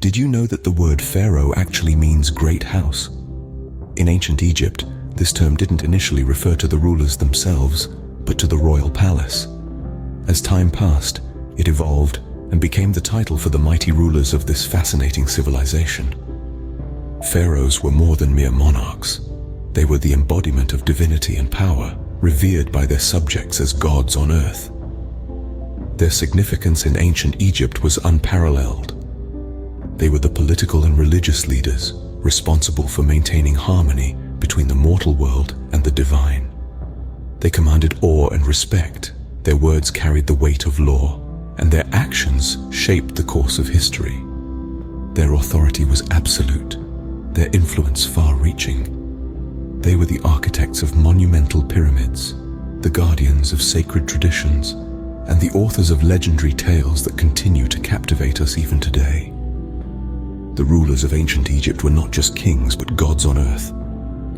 Did you know that the word pharaoh actually means great house? In ancient Egypt, this term didn't initially refer to the rulers themselves, but to the royal palace. As time passed, it evolved and became the title for the mighty rulers of this fascinating civilization. Pharaohs were more than mere monarchs. They were the embodiment of divinity and power, revered by their subjects as gods on earth. Their significance in ancient Egypt was unparalleled. They were the political and religious leaders responsible for maintaining harmony between the mortal world and the divine. They commanded awe and respect. Their words carried the weight of law, and their actions shaped the course of history. Their authority was absolute, their influence far-reaching. They were the architects of monumental pyramids, the guardians of sacred traditions, and the authors of legendary tales that continue to captivate us even today. The rulers of ancient Egypt were not just kings, but gods on earth.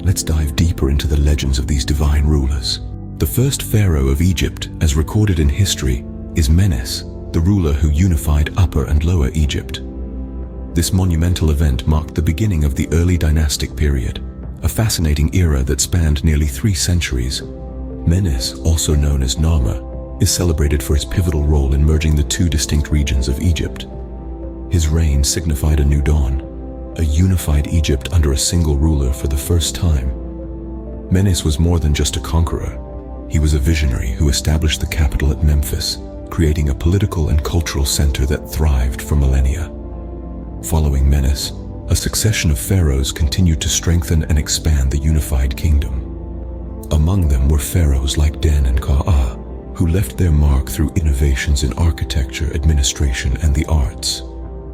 Let's dive deeper into the legends of these divine rulers. The first pharaoh of Egypt, as recorded in history, is Menes, the ruler who unified Upper and Lower Egypt. This monumental event marked the beginning of the early dynastic period, a fascinating era that spanned nearly 3 centuries. Menes, also known as Narmer, is celebrated for his pivotal role in merging the 2 distinct regions of Egypt. His reign signified a new dawn, a unified Egypt under a single ruler for the first time. Menes was more than just a conqueror. He was a visionary who established the capital at Memphis, creating a political and cultural center that thrived for millennia. Following Menes, a succession of pharaohs continued to strengthen and expand the unified kingdom. Among them were pharaohs like Den and Ka, who left their mark through innovations in architecture, administration, and the arts.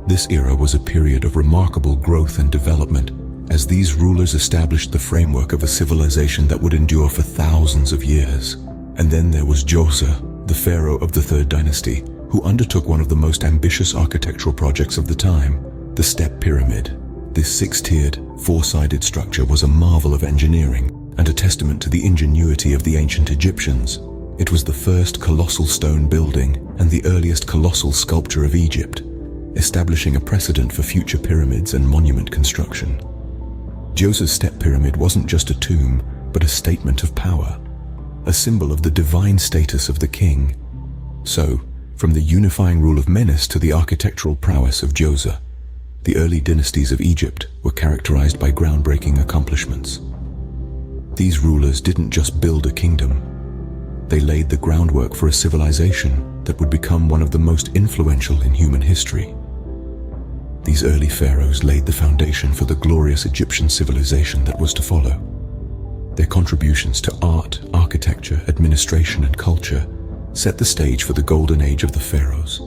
This era was a period of remarkable growth and development, as these rulers established the framework of a civilization that would endure for thousands of years. And then there was Djoser, the pharaoh of the 3rd dynasty, who undertook one of the most ambitious architectural projects of the time, the Step Pyramid. This 6-tiered, 4-sided structure was a marvel of engineering and a testament to the ingenuity of the ancient Egyptians. It was the first colossal stone building and the earliest colossal sculpture of Egypt, establishing a precedent for future pyramids and monument construction. Djoser's Step Pyramid wasn't just a tomb, but a statement of power, a symbol of the divine status of the king. So, from the unifying rule of Menes to the architectural prowess of Djoser, the early dynasties of Egypt were characterized by groundbreaking accomplishments. These rulers didn't just build a kingdom. They laid the groundwork for a civilization that would become one of the most influential in human history. These early pharaohs laid the foundation for the glorious Egyptian civilization that was to follow. Their contributions to art, architecture, administration, and culture set the stage for the golden age of the pharaohs,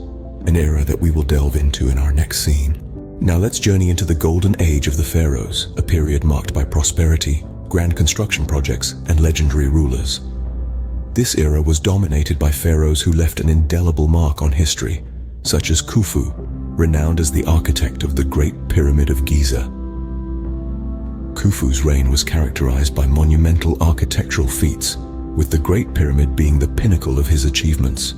an era that we will delve into in our next scene. Now let's journey into the golden age of the pharaohs, a period marked by prosperity, grand construction projects, and legendary rulers. This era was dominated by pharaohs who left an indelible mark on history, such as Khufu, renowned as the architect of the Great Pyramid of Giza. Khufu's reign was characterized by monumental architectural feats, with the Great Pyramid being the pinnacle of his achievements.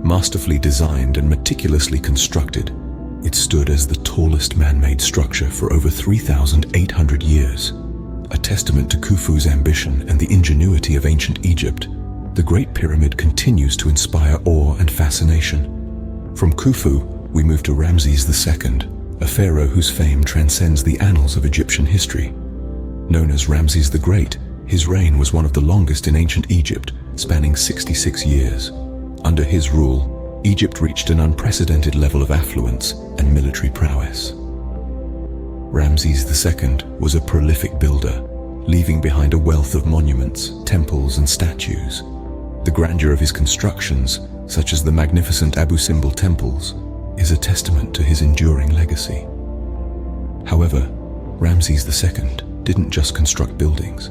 Masterfully designed and meticulously constructed, it stood as the tallest man-made structure for over 3,800 years. A testament to Khufu's ambition and the ingenuity of ancient Egypt, the Great Pyramid continues to inspire awe and fascination. From Khufu, we move to Ramses II, a pharaoh whose fame transcends the annals of Egyptian history. Known as Ramses the Great, his reign was one of the longest in ancient Egypt, spanning 66 years. Under his rule, Egypt reached an unprecedented level of affluence and military prowess. Ramses II was a prolific builder, leaving behind a wealth of monuments, temples, and statues. The grandeur of his constructions, such as the magnificent Abu Simbel temples, is a testament to his enduring legacy. However, Ramses II didn't just construct buildings.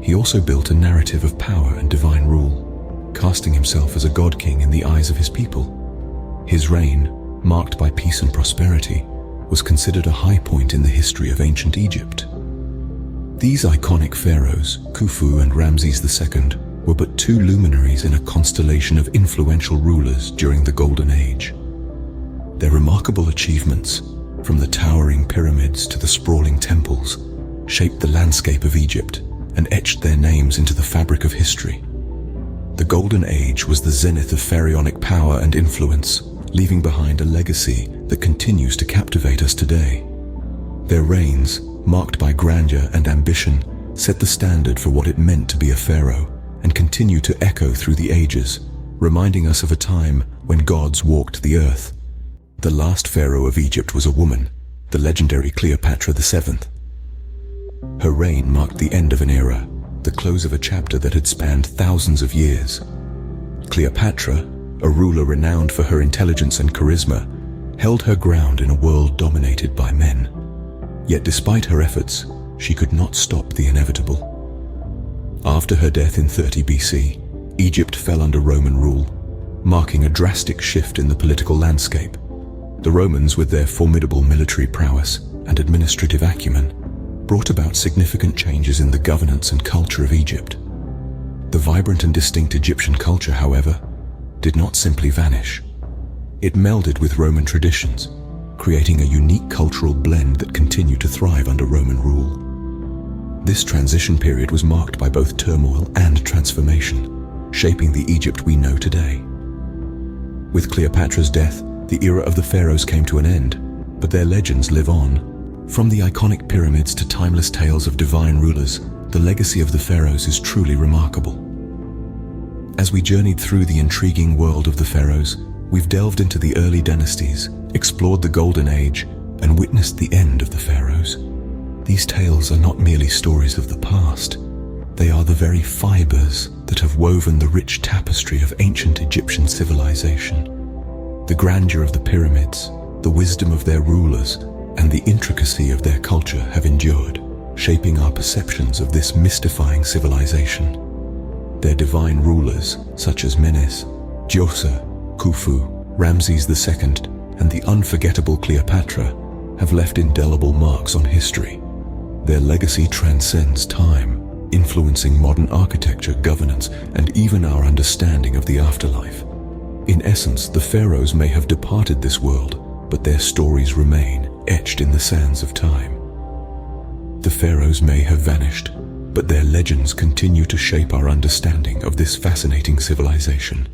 He also built a narrative of power and divine rule, casting himself as a god-king in the eyes of his people. His reign, marked by peace and prosperity, was considered a high point in the history of ancient Egypt. These iconic pharaohs, Khufu and Ramses II, were but 2 luminaries in a constellation of influential rulers during the Golden Age. Their remarkable achievements, from the towering pyramids to the sprawling temples, shaped the landscape of Egypt and etched their names into the fabric of history. The Golden Age was the zenith of pharaonic power and influence, leaving behind a legacy that continues to captivate us today. Their reigns, marked by grandeur and ambition, set the standard for what it meant to be a pharaoh and continue to echo through the ages, reminding us of a time when gods walked the earth. The last pharaoh of Egypt was a woman, the legendary Cleopatra VII. Her reign marked the end of an era, the close of a chapter that had spanned thousands of years. Cleopatra, a ruler renowned for her intelligence and charisma, held her ground in a world dominated by men. Yet despite her efforts, she could not stop the inevitable. After her death in 30 BC, Egypt fell under Roman rule, marking a drastic shift in the political landscape. The Romans, with their formidable military prowess and administrative acumen, brought about significant changes in the governance and culture of Egypt. The vibrant and distinct Egyptian culture, however, did not simply vanish. It melded with Roman traditions, creating a unique cultural blend that continued to thrive under Roman rule. This transition period was marked by both turmoil and transformation, shaping the Egypt we know today. With Cleopatra's death, the era of the pharaohs came to an end, but their legends live on. From the iconic pyramids to timeless tales of divine rulers, the legacy of the pharaohs is truly remarkable. As we journeyed through the intriguing world of the pharaohs, we've delved into the early dynasties, explored the Golden Age, and witnessed the end of the pharaohs. These tales are not merely stories of the past. They are the very fibers that have woven the rich tapestry of ancient Egyptian civilization. The grandeur of the pyramids, the wisdom of their rulers, and the intricacy of their culture have endured, shaping our perceptions of this mystifying civilization. Their divine rulers, such as Menes, Djoser, Khufu, Ramses II, and the unforgettable Cleopatra, have left indelible marks on history. Their legacy transcends time, influencing modern architecture, governance, and even our understanding of the afterlife. In essence, the pharaohs may have departed this world, but their stories remain etched in the sands of time. The pharaohs may have vanished, but their legends continue to shape our understanding of this fascinating civilization.